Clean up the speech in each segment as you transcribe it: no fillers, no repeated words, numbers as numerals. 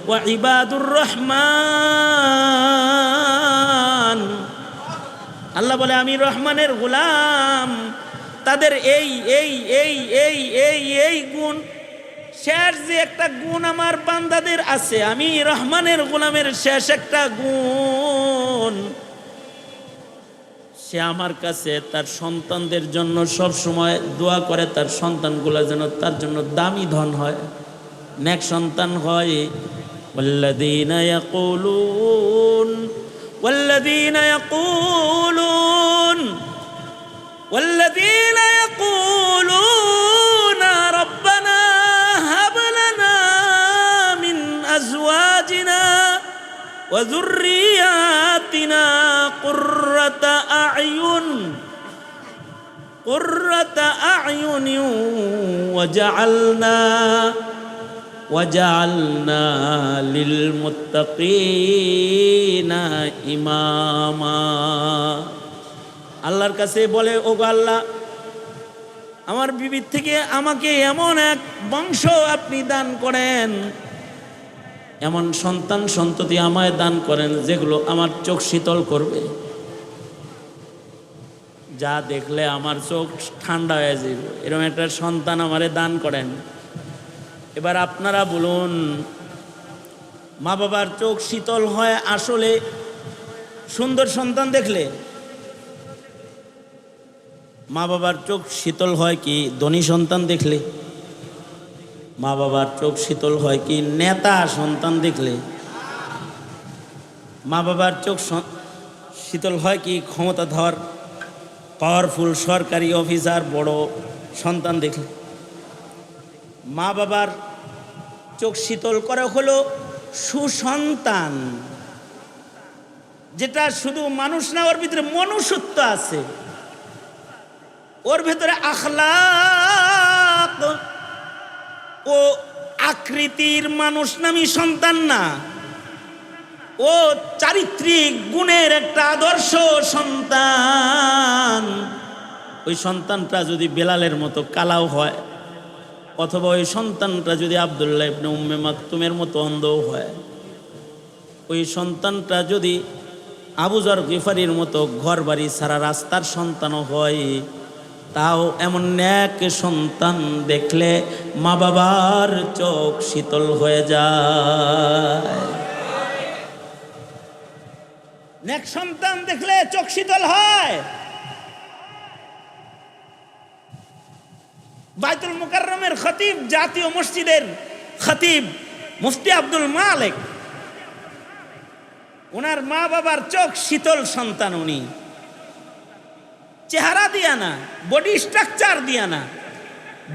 ওয়া ইবাদুর রহমান। আল্লাহ বলে আমি রহমানের গোলাম, তাদের এই এই এই এই এই এই গুণ, শেষ যে একটা গুণ আমার বান্দাদের আছে, আমি রহমানের গোলামের শেষ একটা গুণ, সে আমার কাছে তার সন্তানদের জন্য সব সময় দোয়া করে, তার সন্তানগুলো যেন তার জন্য দামি ধন হয়, নেক সন্তান হয়। ওয়াল্লাযীনা ইয়াকুলুন ওয়াল্লাযীনা ইয়াকুলুন ওয়াল্লাযীনা ইয়াকুলুনা রাব্বানা হাব লানা মিন আজওয়াজিনা ওয়া যুররিয়াতিনা কুররাতা আ'য়ুন ওয়াজআলনা লিল মুত্তাকিনা ইমামা। আল্লাহর কাছে বলে, ওগো আল্লাহ, আমার বিবির থেকে আমাকে এমন এক বংশ আপনি দান করেন, এমন সন্তান সন্ততি আমায় দান করেন যেগুলো আমার চোখ শীতল করবে, যা দেখলে আমার চোখ ঠান্ডা হয়ে যাবে, এরকম একটা সন্তান আমারে দান করেন। এবার আপনারা বলুন, মা বাবার চোখ শীতল হয় আসলে সুন্দর সন্তান দেখলে? মা বাবার চোখ শীতল হয় কি ধনী সন্তান দেখলে? মা বাবার চোখ শীতল হয় কি নেতা সন্তান দেখলে? মা বাবার চোখ শীতল হয় কি ক্ষমতাধর পাওয়ারফুল সরকারি অফিসার বড় সন্তান দেখলে? মা বাবার চোখ শীতল করা হলো সুসন্তান, যেটা শুধু মানুষ না, ওর ভিতরে মনুষ্যত্ব আছে, ওর ভেতরে আখলাক ও আকৃতির মানুষ নামী সন্তান না, ও চারিত্রিক গুণের একটা আদর্শ সন্তান। ওই সন্তানটা যদি বেলালের মতো কালাও হয়, অথবা ওই সন্তানটা যদি আব্দুল্লাহ ইবনে উম্মে মাকতুমের মতো অন্ধও হয়, ওই সন্তানটা যদি আবু যর গিফারির মতো ঘর বাড়ি সারা রাস্তার সন্তানও হয়, তাও এমন নেক সন্তান দেখলে মা বাবার চোখ শীতল হয়ে যায়। নেক সন্তান দেখলে চোখ শীতল হয়। বাইতুল মুকাররমের খতিব, জাতীয় মসজিদের খতিব মুফতি আব্দুল মালিক, ওনার মা বাবার চোখ শীতল সন্তান। উনি চেহারা দিয়া না, বডি স্ট্রাকচার দিয়া না,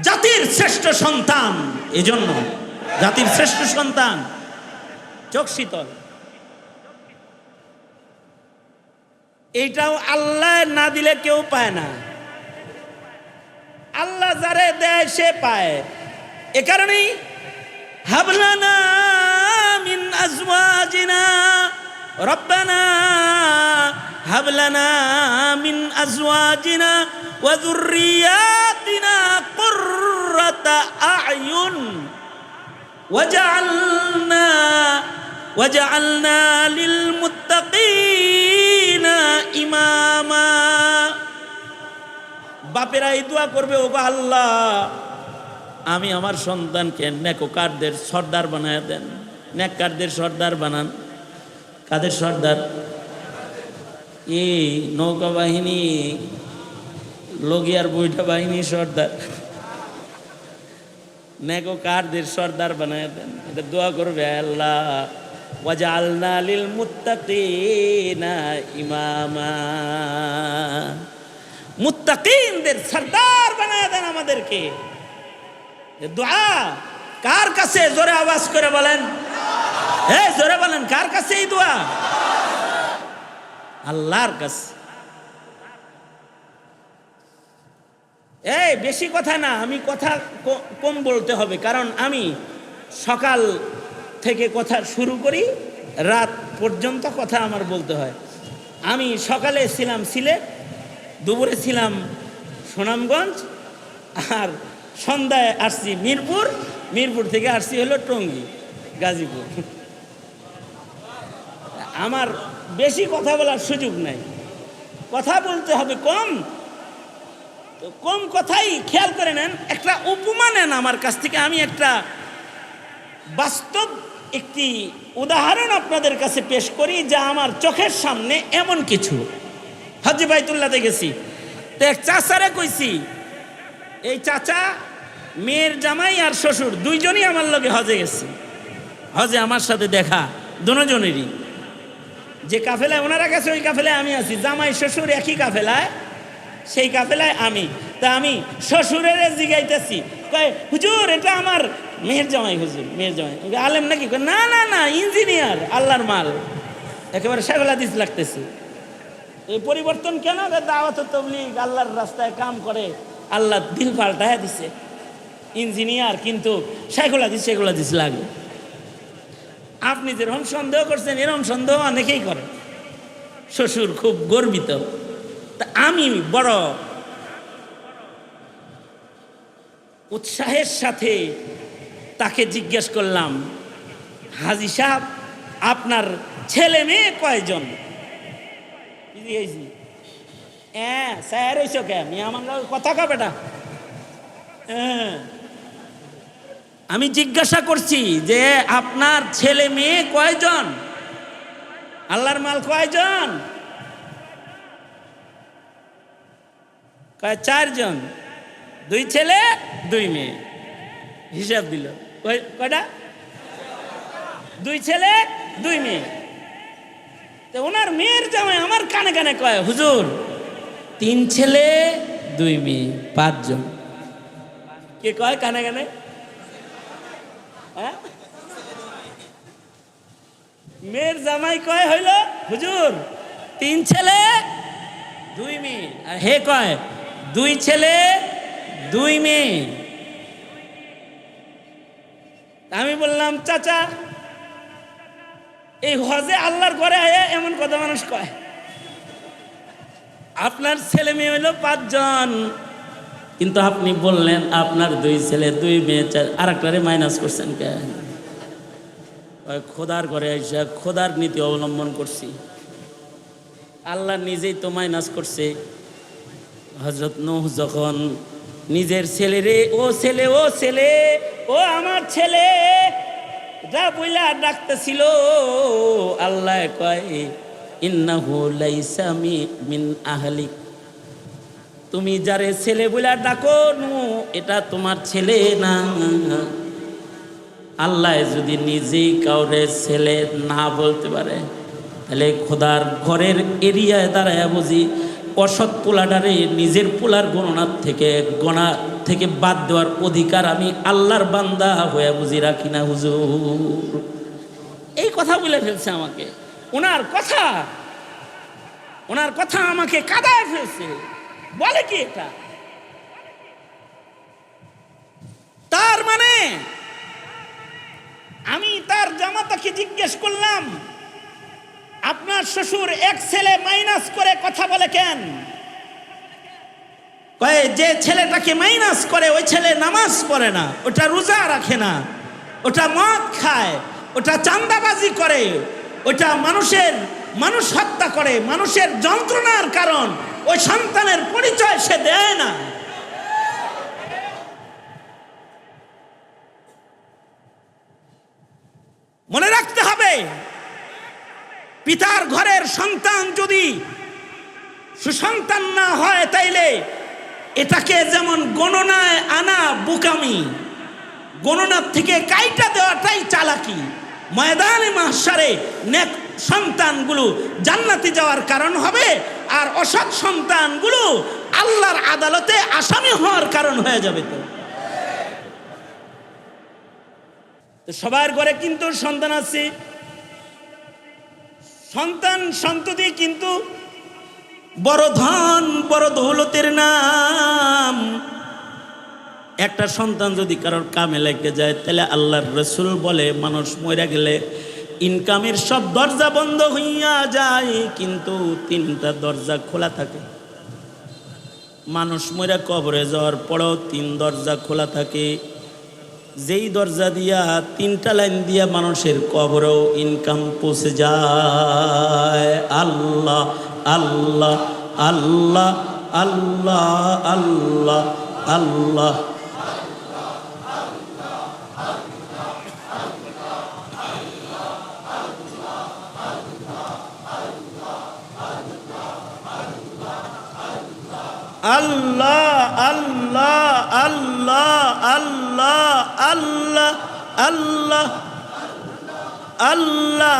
জাতির শ্রেষ্ঠ সন্তান, এজন্য জাতির শ্রেষ্ঠ সন্তান, চোখ শীতল। এইটাও আল্লাহ না দিলে কেউ পায় না, আল্লাহ যারে দেয় সে পায়। এ কারণেই হাবলানা মিন আজওয়াজিনা রব্বানা হাবলানা মিন আজওয়াজিনা ওয়া যুররিয়াতিনা কুররাতা আ'য়ুন ওয়াজআলনা লিল মুত্তাকিনা ইমামা। বাপেরা এই দোয়া করবে, ওগো আল্লাহ, আমি আমার সন্তানকে নেককারদের সর্দার বানায় দেন। নেককারদের সর্দার বানান। কাদের সর্দার? এই নৌকা বাহিনী, লগিয়ার বইটা বাহিনী সর্দার, নেককারদের সর্দার বানায় দেন। এটা দোয়া করবে, আল্লাহ ওয়াজআলনা লিল মুত্তাকিনা ইমামা, মুত্তাকিনদের সর্দার বানায় দেন আমাদেরকে। দোয়া কার কাছে? জোরে আওয়াজ করে বলেন, এই জোরে বলেন, কার কাছে এই দোয়া? আল্লাহর কাছে। এই বেশি কথা না, আমি কথা কম বলতে হবে, কারণ আমি সকাল থেকে কথা শুরু করি, রাত পর্যন্ত কথা আমার বলতে হয়। আমি সকালে ছিলাম সিলেট, দুপুরে ছিলাম সুনামগঞ্জ, আর সন্ধ্যায় আসছি মিরপুর, মিরপুর থেকে আসছি হলো টঙ্গী, গাজীপুর। আমার বেশি কথা বলার সুযোগ নাই, কথা বলতে হবে কম। তো কম কথাই খেয়াল করে নেন, একটা উপমা নেন আমার কাছ থেকে। আমি একটা বাস্তব একটি উদাহরণ আপনাদের কাছে পেশ করি, যা আমার চোখের সামনে এমন কিছু। হজ্জে বাইতুল্লাহতে গেছি, তো এক চাচারে কইছি, এই চাচা মেয়ের জামাই আর শ্বশুর দুইজনই আমার লগে হজে গেছে। হজে আমার সাথে দেখা দুজনেরই, যে কাফেলায় ওনারা গেছে ওই কাফেলায় আমি আছি, জামাই শ্বশুর একই কাফেলায়, সেই কাফেলায় আমি। তা আমি শ্বশুরের জিগাইতেছি, কয় হুজুর এটা আমার মেয়ের জামাই, হুজুর মেয়ের জামাই। আলেম নাকি? না না না, ইঞ্জিনিয়ার, আল্লাহর মাল, একেবারে শেখুল হাদিস লাগতেছে। এই পরিবর্তন কেন? দাওয়াত তাবলীগ, আল্লাহর রাস্তায় কাম করে, আল্লাহ দিল পাল্টায় দিছে। ইঞ্জিনিয়ার কিন্তু শেখুল হাদিস লাগে। আপনি যেরকম সন্দেহ করছেন এরকম সন্দেহ অনেকেই করে। শ্বশুর খুব গর্বিত। তা আমি বড় উৎসাহের সাথে তাকে জিজ্ঞেস করলাম, হাজী সাহেব আপনার ছেলে মেয়ে কয়জন? স্যার হইছ কে? আমার কথা কা বেটা। আমি জিজ্ঞাসা করছি যে আপনার ছেলে মেয়ে কয়জন? আল্লাহর মাল কয়জন? কয় 4 জন, 2 ছেলে 2 মেয়ে। হিসাব দিল, কয়টা? 2 ছেলে 2 মেয়ে। তো ওনার মেয়ের জামাই আমার কানে কানে কয়, হুজুর 3 ছেলে 2 মেয়ে, 5 জন। কে কয় কানে কানে? হ্যাঁ, মেয়ের জামাই কয় হইল, হুজুর 3 ছেলে 2 মেয়ে। আর হে কয় 2 ছেলে 2 মেয়ে। আমি বললাম, চাচা এই হজে আল্লাহর ঘরে আয়া এমন কথা মানুষ কয়? আপনার ছেলে মেয়ে হইল 5 জন, কিন্তু আপনি বললেন আপনার 2 ছেলে 2 মেয়ে, আর একটারে মাইনাস করছেন কেন? খোদার ঘরে আইসা খোদার নীতি অবলম্বন করছি, আল্লাহ নিজেই তো মাইনাস করছে। হযরত নূহ যখন নিজের ছেলেরে, ও ছেলে ও ছেলে, ও আমার ছেলে যা বইলা ডাকতেছিল, আল্লাহ কয় ইন্নাহু লাইসা মিন আহলিক, তুমি যারে ছেলে বইলা ডাকো এটা তোমার ছেলে না। আল্লাহ যদি নিজেই কাউরে ছেলে না বলতে পারে, তাহলে খোদার ঘরের এরিয়ায় দাঁড়ায় বুঝি অসৎ পোলাটারে নিজের পোলার গণনা থেকে বাদ দেওয়ার অধিকার আমি আল্লাহর বান্দা হয়ে বুঝি রাখি না হুজুর? এই কথা বলে ফেলছে আমাকে। ওনার কথা আমাকে কাঁদায় ফেলছে। বলে কি এটা? তার মানে আমি তার জামাতাকে জিজ্ঞেস করলাম, আপনার শ্বশুর 1 ছেলে মাইনাস করে কথা বলে কেন? কয় যে ছেলেটাকে মাইনাস করে ওই ছেলে নামাজ পড়ে না, ওটা রোজা রাখে না, ওটা মদ খায়, ওটা চাঁদাবাজি করে, ওটা মানুষ হত্যা করে, মানুষের যন্ত্রণার কারণ, ওই সন্তানের পরিচয় সে দেয় না। মনে রাখতে হবে, পিতার ঘরের সন্তান যদি সুসন্তান না হয়, তাইলে এটাকে যেমন গণনায় আনা বোকামি, গণনার থেকে কাইটা দেওয়াটাই চালাকি। ময়দানে মাহশারে নেক সন্তানগুলো জান্নাতে যাওয়ার কারণ হবে, আর অসৎ সন্তানগুলো আল্লাহর আদালতে আসামি হওয়ার কারণ হয়ে যাবে। তো সবার ঘরে কিন্তু সন্তান আছে, সন্ততি কিন্তু বড় ধন বড় দৌলতের নাম। একটা সন্তান যদি কারোর কামে লেগে যায়, তাহলে আল্লাহর রাসূল বলে মানুষ মরে গেলে ইনকামের সব দরজা বন্ধ হইয়া যায়, কিন্তু 3টা দরজা খোলা থাকে। মানুষ মরে কবরে যাওয়ার পরেও 3 দরজা খোলা থাকে। যেই দরজা দিয়া 3টা লাইন দিয়া মানুষের কবরেও ইনকাম পৌঁছে যায়। আল্লাহ আল্লাহ আল্লাহ আল্লাহ আল্লাহ আল্লাহ। আল্লাহ আল্লাহ আল্লাহ আল্লাহ আল্লাহ আল্লাহ আল্লাহ আল্লাহ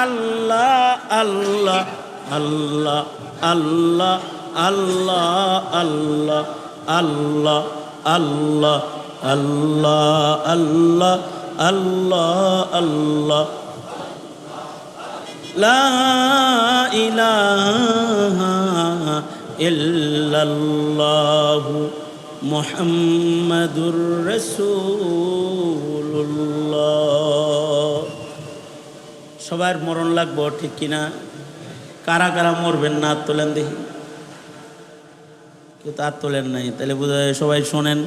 আল্লাহ আল্লাহ আল্লাহ আল্লাহ আল্লাহ আল্লাহ আল্লাহ আল্লাহ আল্লাহ আল্লাহ আল্লাহ লা ইলাহা ইল্লাল্লাহু মুহাম্মাদুর রাসূলুল্লাহ। সবার মরণ লাগবো, ঠিক কিনা? কারা কারা মরবেন না হাত তোলেন দেখি। কেউ তো হাত তোলেন নাই, তাহলে বোঝা যায় সবাই শোনেন।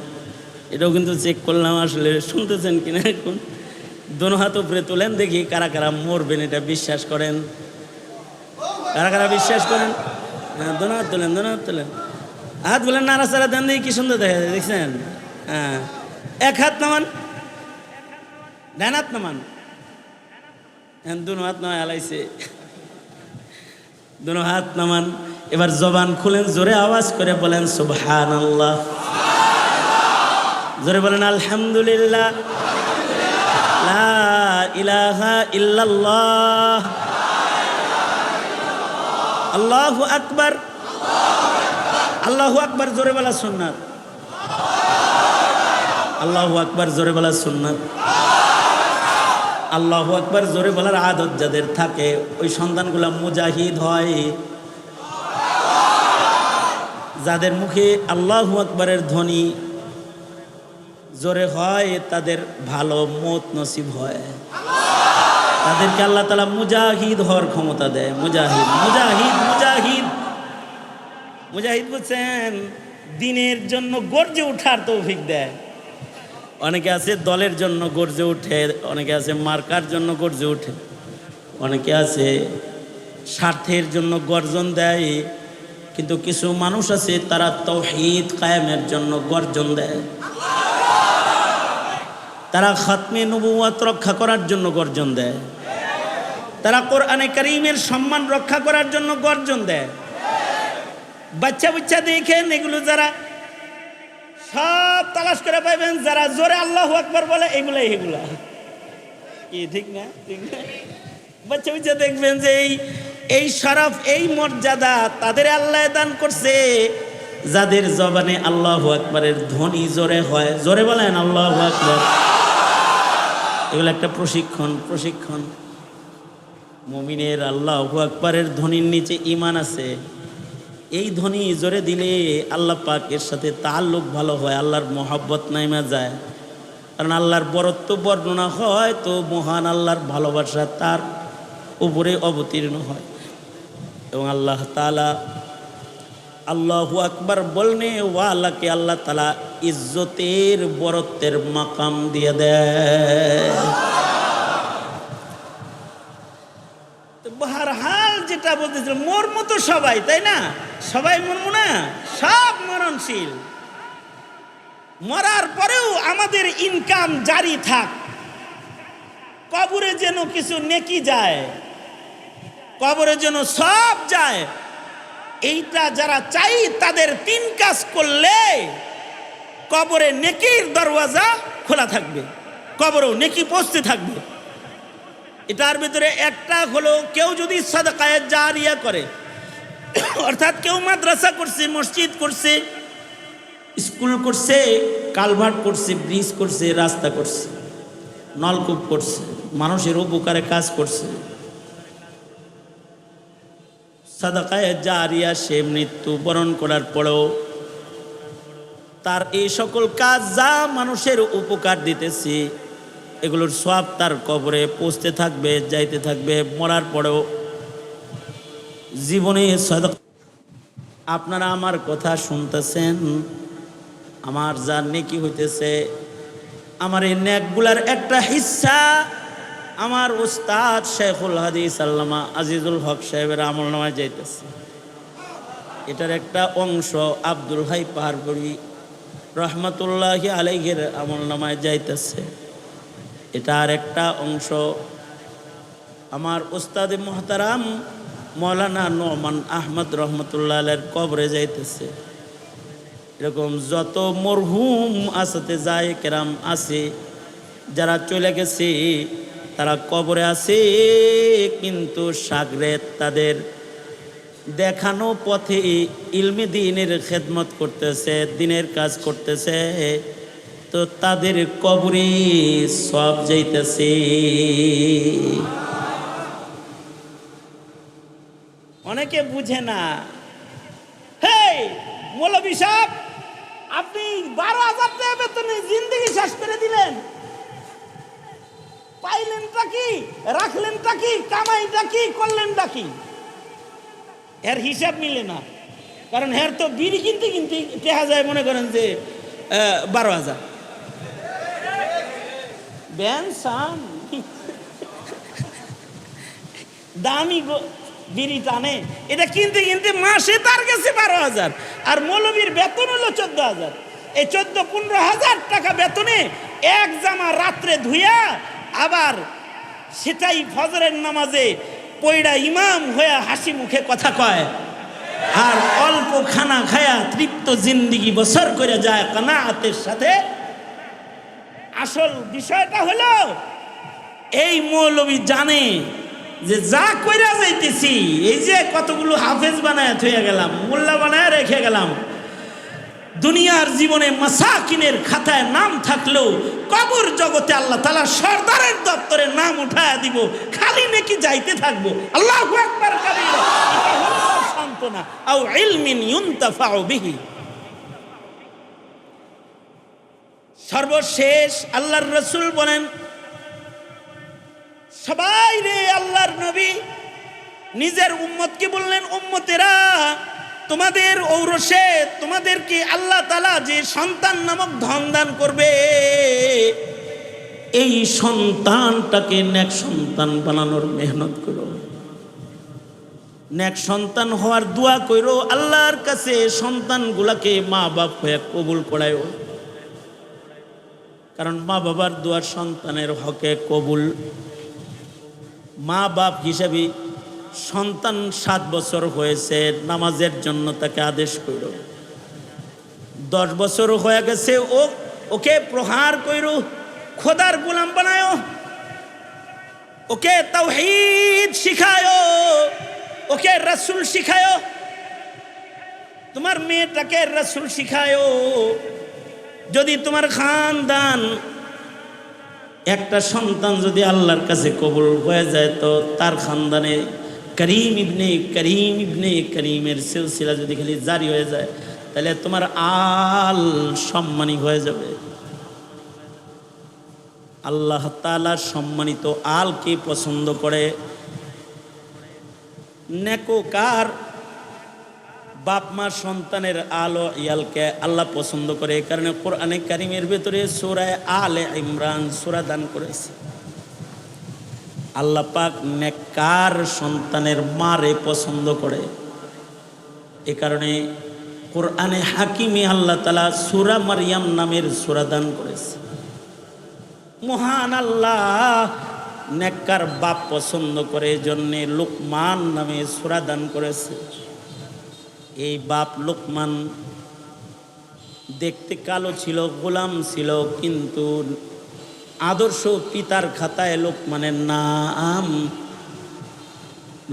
এটাও কিন্তু চেক করলাম আসলে শুনতেছেন কিনা। এখন দোনো হাত উপরে তোলেন দেখি কারা কারা মরবেন, এটা বিশ্বাস করেন। কারা কারা বিশ্বাস করেন? হ্যাঁ, দোনো হাত তোলেন, দোনো হাত তোলেন। হাত বলেন নাড়াচাড়া দেন দেখি, কি সুন্দর দেখা যায়, দেখছেন? হ্যাঁ, এক হাত নামান, ডান হাত নামান। হ্যাঁ, দুনো হাত নয় আলাইছে, দুনো হাত নামান। এবার জবান খুলেন, জোরে আওয়াজ করে বলেন সুবহানাল্লাহ, জোরে বলেন আলহামদুলিল্লাহ, লা ইলাহা ইল্লাল্লাহ, আল্লাহু আকবার। আল্লাহু আকবার জোরে বলা সুন্নাত, আল্লাহু আকবার জোরে বলা সুন্নাত। আল্লাহু আকবার জোরে বলার আদত যাদের থাকে ওই সন্তানগুলা মুজাহিদ হয়। যাদের মুখে আল্লাহু আকবারের ধ্বনি জোরে হয় তাদের ভালো মত নসিব হয়, তাদেরকে আল্লাহ তাআলা মুজাহিদ হওয়ার ক্ষমতা দেয়। মুজাহিদ মুজাহিদ মুজাহিদ মুজাহিদ বুঝছেন, দিনের জন্য গর্জে ওঠার তৌফিক দেয়। অনেকে আছে দলের জন্য গর্জে ওঠে, অনেকে আছে মার্কার জন্য গর্জে ওঠে, অনেকে আছে স্বার্থের জন্য গর্জন দেয়। কিন্তু কিছু মানুষ আছে তারা তাওহীদ কায়েমের জন্য গর্জন দেয়, তারা খাতমে নবুওয়াত রক্ষা করার জন্য গর্জন দেয়, তারা কোরআনে কারীমের সম্মান রক্ষা করার জন্য গর্জন দেয়। বাচ্চা বাচ্চা দেখেন এগুলো, যারা সব তালাশ করে পাইবেন যারা জোরে আল্লাহু আকবার বলে এগুলা কি ঠিক না? ঠিক না? বাচ্চা বাচ্চা দেখবেন যে এই শরফ এই মর্যাদা তাদের আল্লাহ দান করছে যাদের জবানে আল্লাহু আকবারের ধ্বনি জোরে হয়। জোরে বলেন আল্লাহু আকবার। এগুলো একটা প্রশিক্ষণ। মুমিনের আল্লাহু আকবারের ধ্বনির নিচে ঈমান আছে। এই ধ্বনি জোরে দিলে আল্লাহ পাকের সাথে তাআল্লুক ভালো হয়, আল্লাহর মহব্বত নাইমা যায়। কারণ আল্লাহর বরত্ব বর্ণনা হয় তো মহান আল্লাহর ভালোবাসা তার উপরে অবতীর্ণ হয়। এবং আল্লাহ তাআলা আল্লাহু আকবার বলনে ওয়ালাকে আল্লাহ তাআলা ইজ্জতের বরত্বের মাকাম দিয়ে দেয়। বারহাল যেটা বলতেছিল, মরম তো সবাই, তাই না? সবাই মরম না, সব মরণশীল। মরার পরেও আমাদের ইনকাম জারি থাক, কবরে যেন কিছু নেকি যায়, কবরে যেন সব যায়। এইটা যারা চাই তাদের 3 কাজ করলে কবরে নেকির দরওয়াজা খোলা থাকবে, কবরেও নেকি পৌঁছতে থাকবে। এটার ভিতরে একটা হলো, কেউ যদি সাদকায়ে জারিয়া করে, অর্থাৎ কেউ মাদ্রাসা করছে, মসজিদ করছে, স্কুল করছে, কালভার্ট করছে, ব্রিজ করছে, রাস্তা করছে, নলকূপ করছে, মানুষের উপকারে কাজ করছে, সাদাকায়ে জারিয়া সে মৃত্যুবরণ করার পরেও তার এই সকল কাজ যা মানুষের উপকার দিতেছে এগুলোর সওয়াব তার কবরে পৌঁছতে থাকবে, যাইতে থাকবে। মরার পরেও জীবনে সাদাকা। আপনারা আমার কথা শুনতেছেন, আমার যা নেকি হইতেছে আমার এই নেকগুলার একটা হিস্সা আমার উস্তাদ শেখুল হাদিস আল্লামা আজিজুল হক সাহেবের আমলনামায় যাইতেছে। এটার একটা অংশ আব্দুল হাই পাহাড়পুরি রহমতুল্লাহি আলাইহির আমলনামায় যাইতেছে। এটা আর একটা অংশ আমার উস্তাদ মুহতারাম মৌলানা নোমান আহমদ রহমতুল্লাহ আলাইহির কবরে যাইতেছে। এরকম যত মরহুম আসাতে যায় কেরাম আছে, যারা চলে গেছে তারা কবরে আছে, কিন্তু সাগরে তাদের দেখানো পথে ইলমে দ্বীনের খেদমত করতেছে, দ্বীনের কাজ করতেছে, তো তাদের কবরে সব যাইতেছে। অনেকে বুঝে না। হেই মৌলভী সাহেব, আপনি 12,000 টাকা বেতনে জিন্দেগি শেষ করে দিলেন, পাইলেনটা কি, রাখলেনটা কি, কামাইটা কি, করলেনটা কি? এর হিসাব মিলে না। কারণ এর তো বিড়ি কিনতে কিনতে দেখা যায় মনে করেন যে 12,000 বেনসান দামি বিড়ি টানে, এটা কিনতে কিনতে মাসে তার কাছে 12,000। আর মৌলবীর বেতন হলো 14,000। এই 14-15,000 টাকা বেতনে এক জামা রাত্রে ধুইয়া আবার সেটাই ফজরের নামাজে পয়ড়া ইমাম হয়ে হাসি মুখে কথা কয়, আর অল্প খানা খায়া তৃপ্ত জিন্দিগি বছর করে যায় কানাআতের সাথে। আসল বিষয়টা হলো এই মৌলবী জানে যে যা কইরা যাইতেছি, এই যে কতগুলো হাফেজ বানায় থইয়া গেলাম, মোল্লা বানায় রেখে গেলাম, দুনিয়ার জীবনে মাসাকিনের খাতায় নাম থাকলেও কবর জগতে আল্লাহ তাআলা সরদারের দপ্তরে নাম উঠায়া দিব, খালি নাকি যাইতে থাকবো। আল্লাহু আকবার কাবীরা। এটা হলো সান্তনা। আও ইলমিন ইউনতাফাউ বিহি। সর্বশেষ আল্লাহর রাসূল বলেন, সবাই রে আল্লাহর নবী নিজের উম্মতকে বললেন, উম্মতেরা তোমাদের ঔরসে তোমাদেরকে আল্লাহ তাআলা যে সন্তান নামক ধন দান করবে, এই সন্তানটাকে নেক সন্তান বানানোর মেহনত করো, নেক সন্তান হওয়ার দোয়া করো, আল্লাহর কাছে সন্তানগুলাকে মা বাপ হয়ে কবুল করায়ও। কারণ মা বাবার দোয়া সন্তানের হকে কবুল। মা বাপ হিসাবে সন্তান 7 বছর হয়েছে, নামাজের জন্য তাকে আদেশ করো। 10 বছর হয়ে গেছে, ওকে প্রহার করো, খোদার গোলাম বানায়, ওকে তাওহীদ শিখায়, ওকে রাসূল শিখায়, তোমার মেয়েটাকে রাসূল শিখায়। যদি তোমার খানদান একটা সন্তান যদি আল্লাহর কাছে কবুল হয়ে যায়, তো তার খানদানে করিম ইবনে করিমের সিলসিলা যদি খালি জারি হয়ে যায়, তাহলে তোমার আল সম্মানী হয়ে যাবে। আল্লাহ তাআলা সম্মানিত আলকে পছন্দ করে। নেককার বাপ মা সন্তানের আলো ইয়ালকে আল্লাহ পছন্দ করে। এই কারণে কোরআনে কারিমের ভেতরে সূরা আলে ইমরান সূরা দান করেছে। আল্লাহ পাক নেককার সন্তানের মারে পছন্দ করে। এই কারণে কোরআনে হাকিমে আল্লাহ তাআলা সূরা মারইয়াম নামের সূরা দান করেছে। মহান আল্লাহ নেককার বাপ পছন্দ করে, এজন্য লুকমান নামে সূরা দান করেছে। এই বাপ লুকমান দেখতে কালো ছিল, গোলাম ছিল, কিন্তু আদর্শ পিতার খাতায় লুকমানের নাম।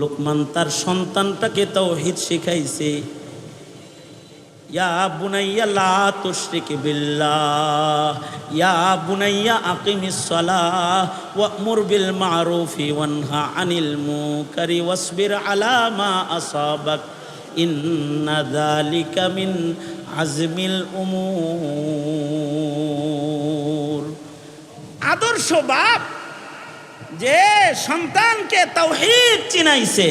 লুকমান তার সন্তানটাকে তাওহীদ শিখাইছে। ইয়া বুনাইয়া লা তুশরিক বিল্লাহ, ইয়া বুনাইয়া আকিমিস সালাহ ওয়া'মুর বিল মা'রুফি ওয়ানহা আনিল মুনকারি ওয়াসবির আলা মা আসাবাক ইন্না যালিকা মিন আজমিল উমুর। আদর্শ বাপ যে সন্তানকে তাওহীদ চিনাইছে,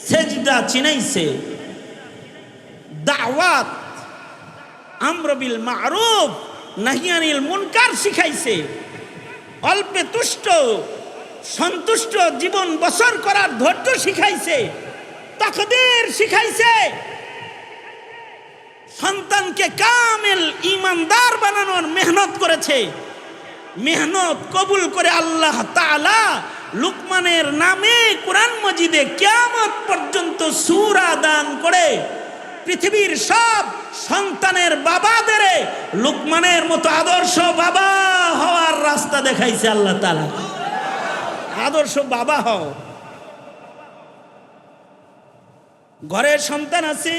সেজদা চিনাইছে, দাওয়াত, আমর বিল মারুফ নাহি আনিল মুনকার শিখাইছে, অল্পে তুষ্ট সন্তুষ্ট জীবন বসর করার ধৈর্য শিখাইছে, তাকদীর শিখাইছে, সন্তানকে কামেল ইমানদার বানানোর মেহনত করেছে। মেহনত কবুল করে আল্লাহ তাআলা লুকমানের নামে কোরআন মাজিদে কিয়ামত পর্যন্ত সূরা দান করে পৃথিবীর সব সন্তানের বাবাদের লুকমানের মতো আদর্শ বাবা হওয়ার রাস্তা দেখাইছে আল্লাহ তাআলা। আদর্শ বাবা হও। ঘরের সন্তান আছে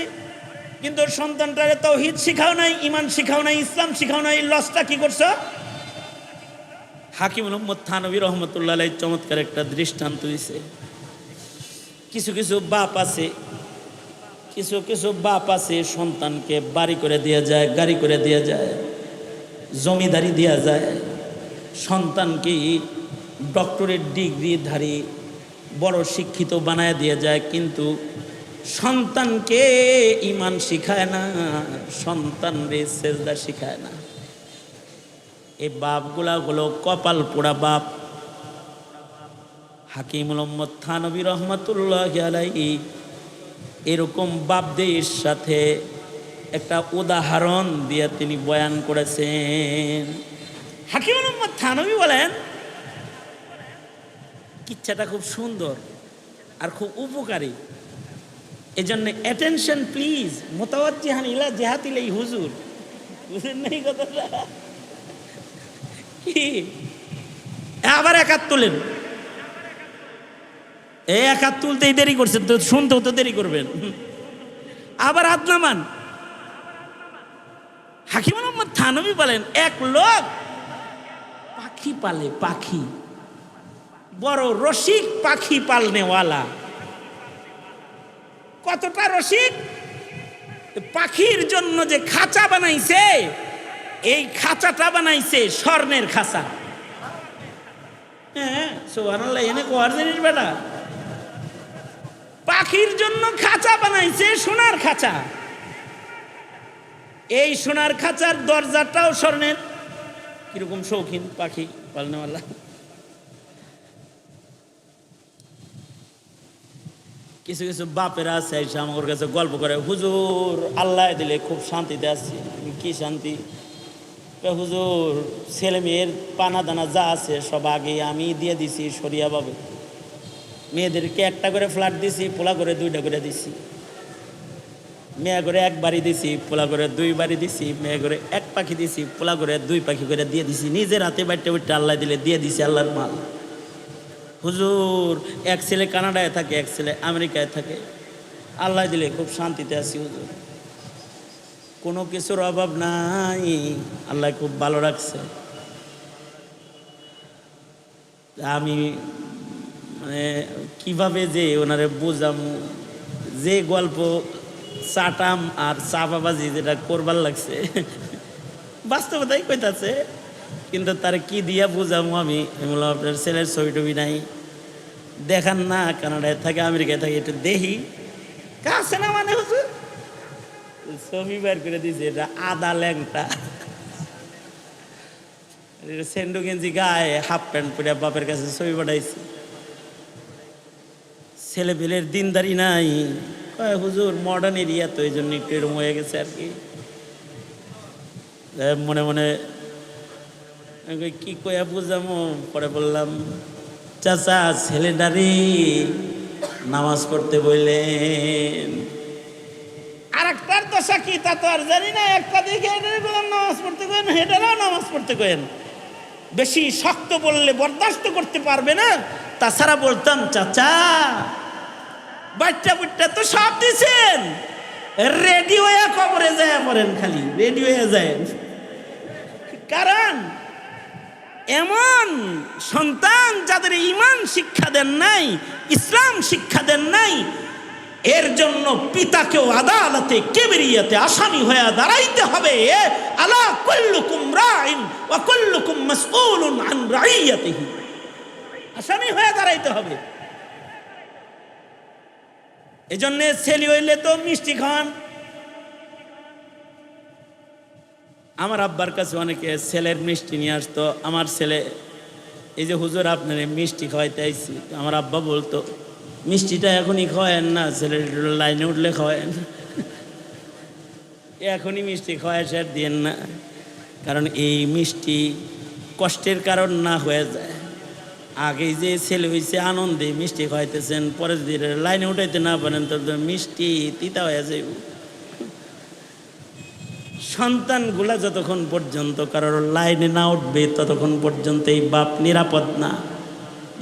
কিন্তু সন্তানটারে তাওহীদ শিখাও নাই, ঈমান শিখাও নাই, ইসলাম শিখাও নাই, লসটা কি করছো? হাকিম মুহাম্মদ থানভী রহমতুল্লাহ আলাইহি চমৎকার একটা দৃষ্টান্ত দিছে। কিছু কিছু বাপ আছে সন্তানকে বাড়ি করে দেয়া যায়, গাড়ি করে দেয়া যায়, জমিদারি দেয়া যায়, সন্তানকে ডক্টরেট ডিগ্রিধারী বড় শিক্ষিত বানায় দেয়া যায়, কিন্তু সন্তানকে ঈমান শিখায় না, সন্তানরে সেজদা শিখায় না। এই বাপগুলা হলো কপাল পোড়া বাপ। হাকিম মুহাম্মদ থানভী রহমাতুল্লাহি আলাইহি এরকম বাপদের সাথে একটা উদাহরণ দিয়ে তিনি বয়ান করেছেন। হাকিম মুহাম্মদ থানভী বলেন, কিচ্ছাটা খুব সুন্দর আর খুব উপকারী, এজন্য অ্যাটেনশন প্লিজ, মুতাওয়াজ্জিহান ইলা জিহাতিল হুজুর। বুঝেন নাই কথাটা? কি আবার একাত তুলেন, এই একাত তুলতেই দেরি করছেন তো, শুনতেও তো দেরি করবেন। আবার হাত নামান। হাকিম মুহাম্মদ থানভী বলেন, এক লোক পাখি পালে, পাখি, বড় রসিক পাখি পালনেওয়ালা। কতটা রসিক! পাখির জন্য যে খাঁচা বানাইছে, এই খাঁচাটা বানাইছে স্বর্ণের খাঁচা। হ্যাঁ সুবহানাল্লাহ, এনে কোয়ার জিনিস বেটা, পাখির জন্য খাঁচা বানাইছে সোনার খাঁচা। এই সোনার খাঁচার দরজাটাও স্বর্ণের। কিরকম শৌখিন পাখি পালনেওয়ালা! কিছু কিছু বাপেরা আছে আমার কাছে গল্প করে, হুজুর আল্লাহ দিলে খুব শান্তিতে আছি। কি শান্তি? হুজুর ছেলে মেয়ের পানা দানা যা আছে সব আগে আমি দিয়ে দিছি সরিয়াভাবে। মেয়েদেরকে একটা করে ফ্ল্যাট দিছি, পোলা করে দুইটা করে দিছি। মেয়ে করে এক বাড়ি দিছি, পোলা করে দুই বাড়ি দিছি। মেয়ে করে এক পাখি দিছি, পোলা করে দুই পাখি করে দিয়ে দিছি। নিজের হাতে বাড়িতে বাড়িতে আল্লাহ দিলে দিয়ে দিছি, আল্লাহর মাল। হুজুর এক ছেলে কানাডায় থাকে, এক ছেলে আমেরিকায় থাকে। আল্লাহ দিলে খুব শান্তিতে আছি হুজুর, কোনো কিছুর অভাব নাই, আল্লাহ খুব ভালো রাখছে। আমি মানে কিভাবে যে ওনারে বুঝাম, যে গল্প চাটাম আর চাপাবাজি যেটা করবার লাগছে, বাস্তবতাই কইতাছে, কিন্তু তার কি দিয়া বুঝামো আমি? বললাম আপনার ছেলের ছবি টবি নাই, দেখান না, কানাডায় থাকে, আমেরিকায় থাকে, একটু দেখি। কাছে না মানে হুজুর ছবি বের করে দিয়েছে, এটা আদা ল্যাংটা, সেন্ডু গেঞ্জি গায়ে, হাফ প্যান্ট পরে বাপের কাছে ছবি পাঠাইছে। ছেলে পেলের দিনদারি নাই। হুজুর মডার্ন এরিয়া তো, এই জন্য একটু এরকম হয়ে গেছে আর কি। মনে মনে কি কয়া বুঝামো? পরে বললাম, চাচা ছেলেটারি নামাজ পড়তে বললেন। আর একটার দশা কি তা তো আর জানি না। একটা দেখে নামাজ পড়তে কেন, হেটারাও নামাজ পড়তে কেন। বেশি শক্ত বললে বরদাস্ত করতে পারবে না। তাছাড়া বলতাম, চাচা বাচ্চা বুচ্চা তো সব দিচ্ছেন, রেডি হয়ে কবরে যায় পড়েন, খালি রেডি হয়ে যায়। কারণ এমন সন্তান যাদের ঈমান শিক্ষা দেন নাই, ইসলাম শিক্ষা দেন নাই, এর জন্য পিতাকেও আদালতে কিবরিয়াতে আসামি হয়ে দাঁড়াইতে হবে। আলা কুল্লুকুম রাইন ওয়া কুল্লুকুম মাসউলুন আন রাইয়াতিহি, আসামি হয়ে দাঁড়াইতে হবে। এজন্য ছেলে হইলে তো মিষ্টি খান, আমার আব্বার কাছে অনেকে ছেলের মিষ্টি নিয়ে আসতো। আমার ছেলে, এই যে হুজুর আপনার মিষ্টি খাওয়াইতে আইছি, আমার আব্বা বলতো মিষ্টিটা এখনই খাওয়ায়েন না, ছেলের লাইনে উঠলে খাওয়ায়েন, এখনই মিষ্টি খাওয়ায় স্যার দিয়েন না, কারণ এই মিষ্টি কষ্টের কারণ না হয়ে যায়। আগে যে ছেলে হয়েছে আনন্দে মিষ্টি খাওয়াইতেছেন, পরে যদি লাইনে উঠাইতে না পারেন তো মিষ্টি তিতা হয়ে যাইব। সন্তানগুলা যতক্ষণ পর্যন্ত কারোর লাইনে না উঠবে ততক্ষণ পর্যন্ত এই বাপ নিরাপদ না।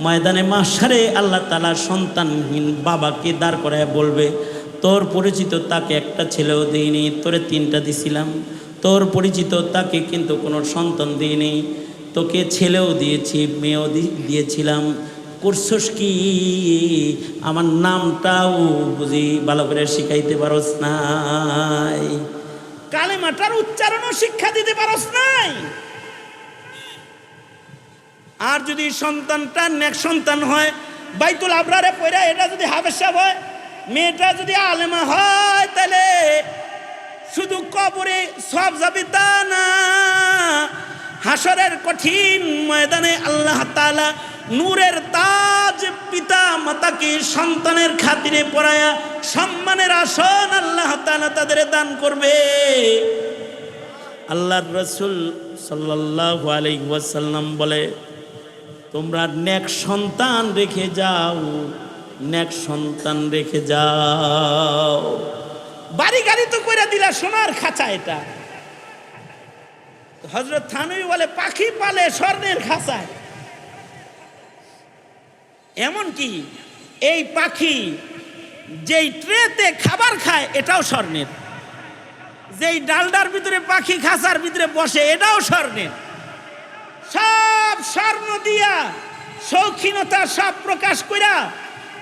ময়দানে মাশারে আল্লাহ তাআলা সন্তানহীন বাবাকে দাঁড় করায় বলবে, তোর পরিচিত তাকে একটা ছেলেও দিইনি, তোরে 3টা দিছিলাম। তোর পরিচিত তাকে কিন্তু কোনো সন্তান দিইনি, তোকে ছেলেও দিয়েছি, মেয়েও দিয়েছিলাম, করছস কি? আমার নামটাও বুঝি ভালো করে শিখাইতে পারস নাই, কালেমাটার উচ্চারণও শিক্ষা দিতে পারস নাই। আর যদি সন্তানটা নেক সন্তান হয়, বাইতুল আবরারে পড়া এটা যদি হাফেজ সাহেব হয়, মেয়েটা যদি আলেমা হয়, তাহলে শুধু কবরে সব যাবে তা না, হাসরের কঠিন ময়দানে আল্লাহ তাআলা নূরের তাজ পিতা মাতাকে সন্তানের খাতিরে পরায়া সম্মানের আসন আল্লাহ তাআলা তাদের দান করবে। আল্লাহর রাসূল সাল্লাল্লাহু আলাইহি ওয়াসাল্লাম বলে, তোমরা নেক সন্তান রেখে যাও, নেক সন্তান রেখে যাও। বাড়ি গাড়ি তো করে দিলা, সোনার খাঁচা এটা। হযরত থানভী বলে পাখি পালে স্বর্ণের খাঁচায়। এমন কি এই পাখি যেই ট্রেতে খাবার খায় এটাও স্বর্ণের, যেই ডালডার ভিতরে পাখি খাঁচার ভিতরে বসে এটাও স্বর্ণের। সব স্বর্ণ দিয়া শৌখিনতা সব প্রকাশ কইরা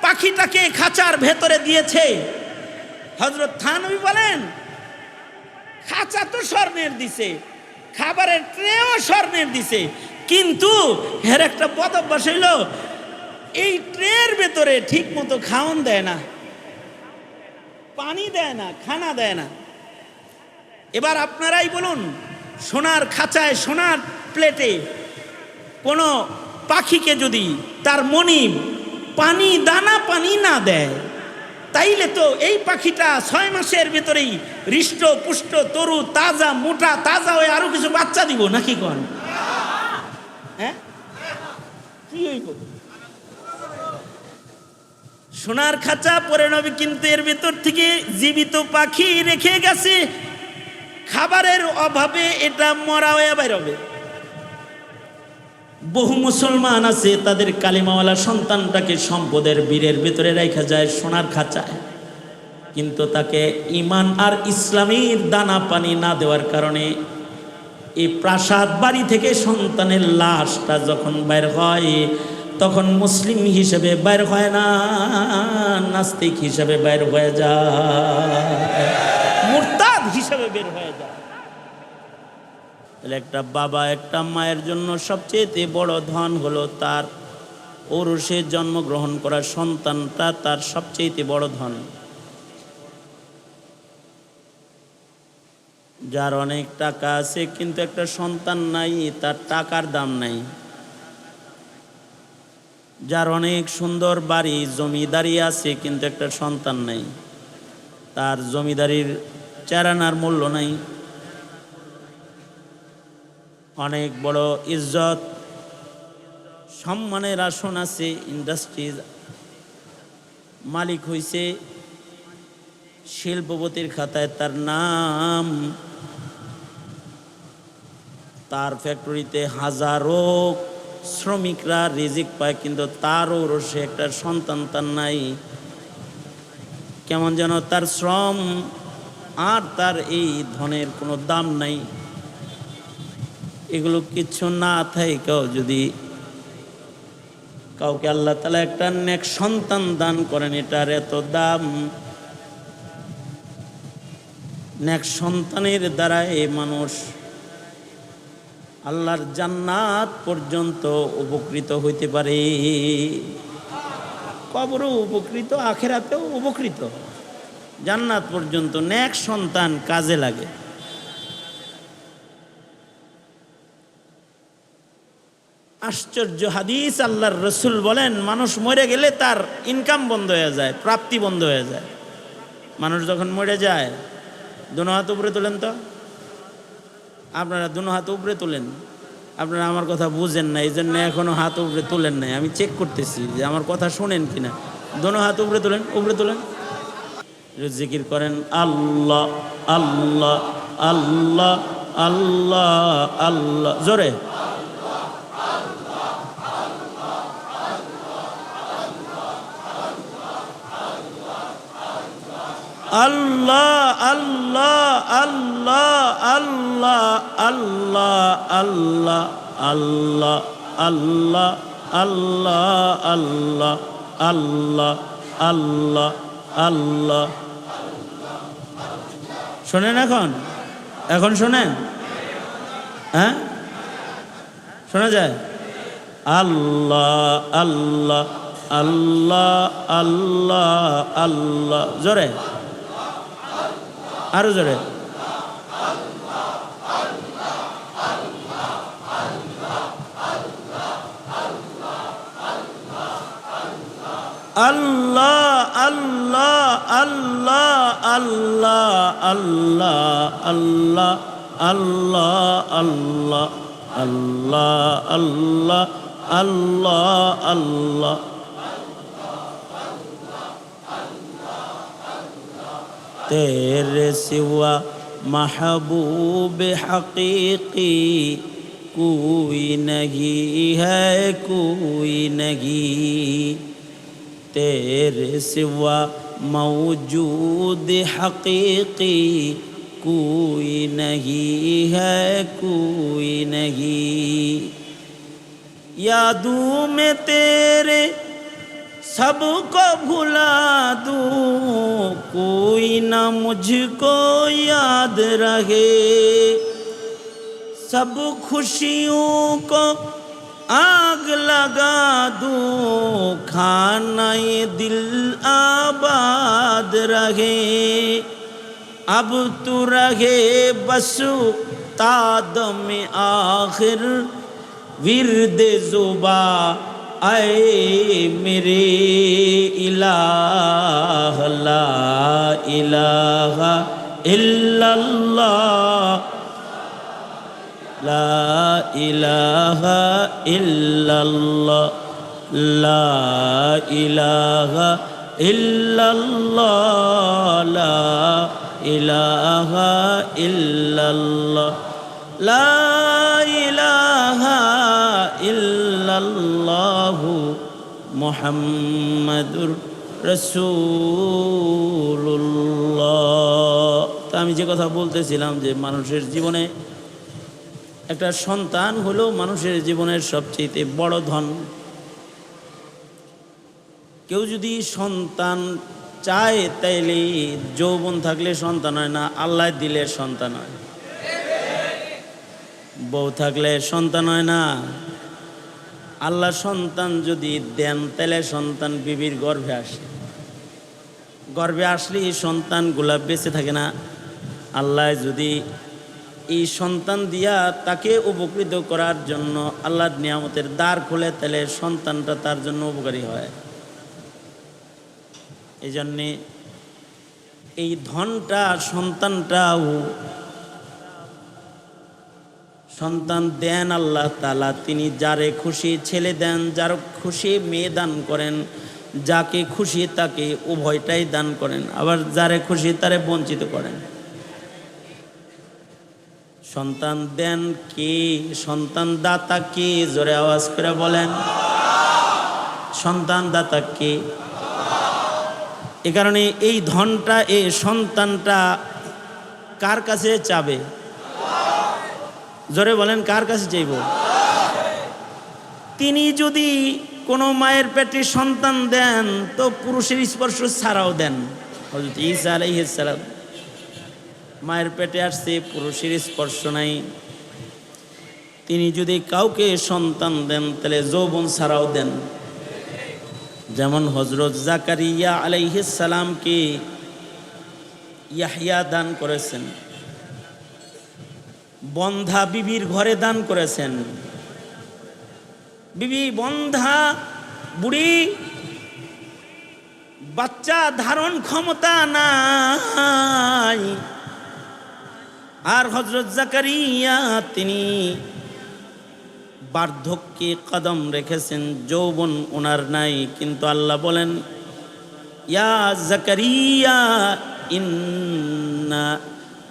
পাখিটাকে খাঁচার ভেতরে দিয়েছে। হযরত থানভী বলেন, খাঁচা তো স্বর্ণের দিছে, খাবারের ট্রেও স্বর্ণের দিছে, কিন্তু এর একটা বদ অভ্যাস হইল, এই ট্রের ভেতরে ঠিক মতো খাওন দেয় না, পানি দেয় না, খানা দেয় না। এবার আপনারাই বলুন, সোনার খাঁচায় সোনার প্লেটে কোনো পাখিকে যদি তার মনিব পানি দানা পানি না দেয়, তাইলে তো এই পাখিটা 6 মাসের ভেতরেই হৃষ্ট পুষ্ট তরু তাজা মোটা তাজা হয়ে আরো কিছু বাচ্চা দিব নাকি কোন? হ্যাঁ, কি হইব? সোনার খাঁচা পরে নবী কিন্তু এর ভেতর থেকে জীবিত পাখি রেখে গেছে, খাবারের অভাবে এটা মরা হয়ে বের হবে। বহু মুসলমান আছে তাদের কালিমাওয়ালা সন্তানটাকে সম্পদের বীরের ভিতরে রেখে যায় সোনার খাঁচায়, কিন্তু তাকে ঈমান আর ইসলামের দানা পানি না দেওয়ার কারণে এই প্রাসাদ বাড়ি থেকে সন্তানের লাশটা যখন বের হয় তখন মুসলিম হিসেবে বের হয় না, নাস্তিক হিসেবে বের হয়ে যায়, মুরতাদ হিসেবে বের হয়ে যায়। একটা বাবা একটা মায়ের জন্য সবচেয়ে বড় ধন হলো তার ঔরসে জন্মগ্রহণ করা সন্তানটা, তার সবচেয়ে বড় ধন। যার অনেক টাকা আছে কিন্তু একটা সন্তান নাই, তার টাকার দাম নাই। যার অনেক সুন্দর বাড়ি জমিদারি আছে কিন্তু একটা সন্তান নাই, তার জমিদারির চারানার মূল্য নাই। অনেক বড় ইজ্জত সম্মানের আসন আছে, ইন্ডাস্ট্রিজ মালিক হইছে, শিল্পপতির খাতায় তার নাম, তার ফ্যাক্টরিতে হাজারো শ্রমিকরা রিজিক পায়, কিন্তু তারও রসে একটা সন্তান তার নাই। কেমন যেন তার শ্রম আর তার এই ধনের কোনো দাম নাই। এগুলো কিছু না থাকেও যদি কাউকে আল্লাহ তাআলা একটা নেক সন্তান দান করেন, এটার এত দাম। নেক সন্তানের দ্বারা এই মানুষ আল্লাহর জান্নাত পর্যন্ত উপকৃত হইতে পারে, কবরও উপকৃত, আখিরাতেও উপকৃত, জান্নাত পর্যন্ত নেক সন্তান কাজে লাগে। আশ্চর্য হাদিস, আল্লাহর রসুল বলেন মানুষ মরে গেলে তার ইনকাম বন্ধ হয়ে যায়, প্রাপ্তি বন্ধ হয়ে যায়। মানুষ যখন মরে যায়, দুনো হাত উপরে তোলেন তো, আপনারা দুনো হাত উপরে তোলেন। আপনারা আমার কথা বুঝেন না, এই জন্য এখনো হাত উপরে তোলেন নাই। আমি চেক করতেছি যে আমার কথা শোনেন কিনা। দুনো হাত উপরে তোলেন, উপরে তোলেন, জিকির করেন আল্লাহ আল্লাহ আল্লাহ আল্লাহ আল্লাহ, জোরে আল্লাহ আল্লাহ আল্লাহ আল্লাহ আল্লাহ আল্লাহ আল্লাহ আল্লাহ আল্লাহ আল্লাহ আল্লাহ আল্লাহ আল্লাহ। শোনেন এখন, এখন শোনেন, হ্যাঁ শোনা যায়? আল্লাহ আল্লাহ আল্লাহ আল্লাহ আল্লাহ, জোরে আরো জোরে আল্লাহ আল্লাহ আল্লাহ আল্লাহ আল্লাহ আল্লাহ আল্লাহ আল্লাহ আল্লাহ আল্লাহ আল্লাহ আল্লাহ। तेरे सिवा महबूब हकीकी कोई नहीं है, कोई नहीं। तेरे सिवा मौजूद हकीकी कोई नहीं है, कोई नहीं। यादों में तेरे सबको भुला दूं, कोई ना मुझको याद रहे। सब खुशियों को आग लगा दूं, खाना ये दिल आबाद रहे। अब तू रहे बस ताद में आखिर विर्द जुबा, आए मेरे इलाह ला इलाहा इल्लल्लाह, ला इलाहा इल्लल्लाह, ला इलाहा इल्लल्लाह, ला इलाहा इल्लल्लाह, ला इलाहा इल्लल्लाहु मुहम्मदुर রাসূলুল্লাহ। তা আমি যে কথা বলতেছিলাম যে মানুষের জীবনে একটা সন্তান হলো মানুষের জীবনের সবচেয়ে বড় ধন। কেউ যদি সন্তান চায় তাইলে যৌবন থাকলে সন্তান হয় না, আল্লাহ দিলে সন্তান হয়। বউ থাকলে সন্তান হয় না, আল্লাহ সন্তান যদি দেন তাহলে সন্তান বিবির গর্ভে আসে। গর্ভে আসলে এই সন্তানগুলা বেঁচে থাকে না। আল্লাহ যদি এই সন্তান দিয়া তাকে উপকৃত করার জন্য আল্লাহর নিয়ামতের দ্বার খোলে, তাহলে সন্তানটা তার জন্য উপকারী হয়। এই জন্যে এই ধনটা সন্তানটাও সন্তান দেন আল্লাহ তাআলা। তিনি যারে খুশি ছেলে দেন, যার খুশি মেয়ে দান করেন, যাকে খুশি তাকে উভয়টাই দান করেন, আবার যারে খুশি তারে বঞ্চিত করেন। সন্তান দেন কে? সন্তান দাতা কে? জোরে আওয়াজ করে বলেন, সন্তান দাতা কে? এ কারণে এই ধনটা, এই সন্তানটা কার কাছে চাবে? জোরে বলেন, কার কাছে চাইব? তিনি যদি কোনো মায়ের পেটে সন্তান দেন তো পুরুষের স্পর্শ ছাড়াও দেন। হযরত ঈসা আলাইহিস সালাম মায়ের পেটে আসছে, পুরুষের স্পর্শ নাই। তিনি যদি কাউকে সন্তান দেন তাহলে যৌবন ছাড়াও দেন। যেমন হযরত জাকারিয়া আলাইহিস সালামকে ইয়াহইয়া দান করেছেন, বন্ধা বিবির ঘরে দান করেছেন। বিবি বন্ধা বুড়ি, বাচ্চা ধারণ ক্ষমতা নাই। আর হযরত জাকারিয়া তিনি বার্ধক্যে কদম রেখেছেন, যৌবন ওনার নাই, কিন্তু আল্লাহ বলেন ইয়া জাকারিয়া ইন্না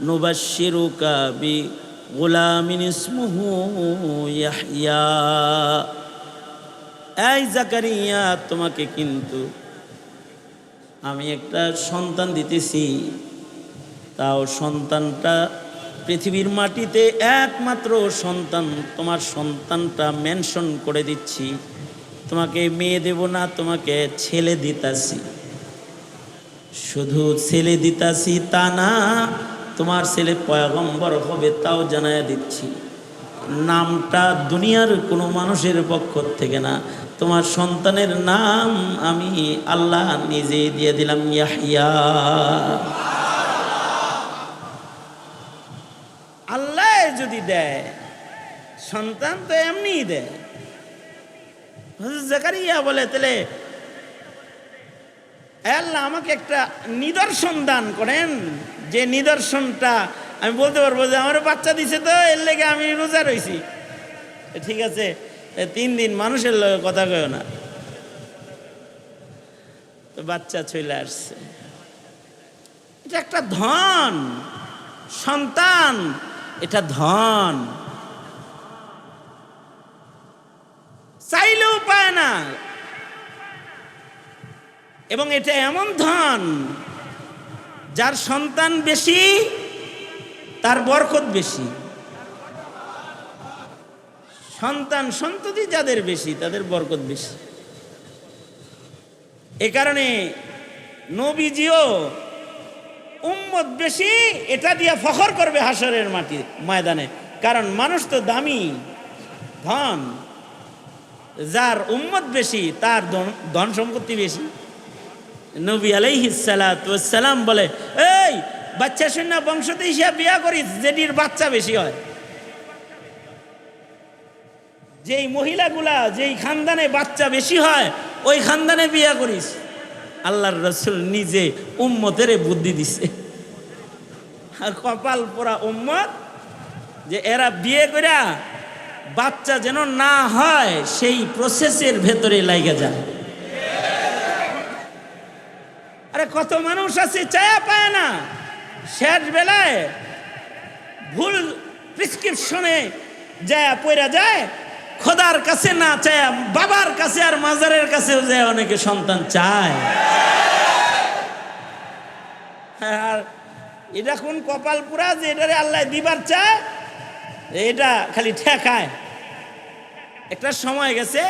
নুবাশশিরুকা বি গুলামিন ইসমুহু ইয়াহইয়া। এই জাকারিয়া, তোমাকে কিন্তু আমি একটা সন্তান দিতেছি, তাও সন্তানটা পৃথিবীর মাটিতে একমাত্র সন্তান। তোমার সন্তানটা মেনশন করে দিচ্ছি, তোমাকে মেয়ে দেব না, তোমাকে ছেলে দিতাছি। শুধু ছেলে দিতাছি তা না, তোমার ছেলে পয়গম্বর হবে তাও জানায়া দিচ্ছি। নামটা দুনিয়ার কোনো মানুষের পক্ষ থেকে না, তোমার সন্তানের নাম আমি আল্লাহ নিজে দিয়ে দিলাম, ইয়াহইয়া। আল্লাহ যদি দেয় সন্তান তো এমনিই দেয়। হযরত জাকারিয়া বলে, তাহলে আল্লাহ আমাকে একটা নিদর্শন দান করেন, যে নিদর্শনটা আমি বলতে পারবো যে আমার বাচ্চা দিছে, তো এর লেগে আমি রোজা রইছি। ঠিক আছে, 3 দিন মানুষের লগে কথা কয় না, তো বাচ্চা চলে আসছে। এটা একটা ধন, সন্তান এটা ধন, চাইলেও পায় না। এবং এটা এমন ধন, যার সন্তান বেশি তার বরকত বেশি। সন্তান সন্ততি যাদের বেশি তাদের বরকত বেশি। এ কারণে নবীজিও উম্মত বেশি এটা দিয়ে ফখর করবে হাসরের মাটি ময়দানে। কারণ মানুষ তো দামি ধন, যার উম্মত বেশি তার ধন সম্পত্তি বেশি। নবী আলাইহিস সালাতু ওয়াস সালাম বলে, এই বাচ্চা শূন্য বংশতে হিসাব বিয়া করিস যেটির বাচ্চা বেশি হয়। যেই মহিলাগুলা যেই খানদানে বাচ্চা বেশি হয় ওই খানদানে বিয়া করিস। আল্লাহর রাসূল নিজে উম্মতের বুদ্ধি দিছে। আর কপাল পোড়া উম্মত যে এরা বিয়ে কইরা বাচ্চা যেন না হয় সেই প্রসেসের ভেতরে লাগা যায়। আরে কত মানুষ আছে চায়া পায় না, শেষ বেলায় ভুল প্রেসক্রিপশনে যায় পয়রা যায়, খোদার কাছে না চায় বাবার কাছে আর মাজারের কাছেও যায় অনেকে সন্তান চায়। আর এটা কোন কপাল পুরা যে এটারে আল্লাহ দিবার চায়, এটা খালি ঠেকায়। একটা সময় গেছে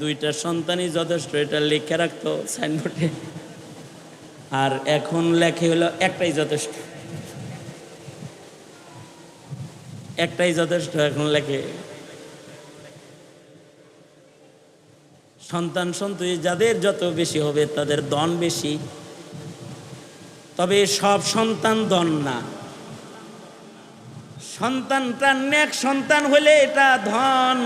2টা সন্তানই যথেষ্ট, এটা লিখে রাখতো সাইনবোর্ডে। আর এখন লেখে হলো একটাই যথেষ্ট, একটাই যথেষ্ট এখন লেখে। সন্তান সন্ততি যাদের যত বেশি হবে তাদের ধন বেশি, তবে সব সন্তান ধন না। সন্তানটা নেক সন্তান হলে এটা ধন।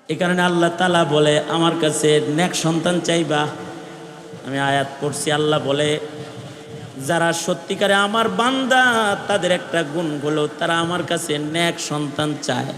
এ কারণে আল্লাহ তাআলা বলে, আমার কাছে নেক সন্তান চাইবা। আমি আয়াত পড়ছি, আল্লাহ বলে যারা সত্যিকারে আমার বান্দা তাদের একটা গুণ হলো তারা আমার কাছে নেক সন্তান চায়।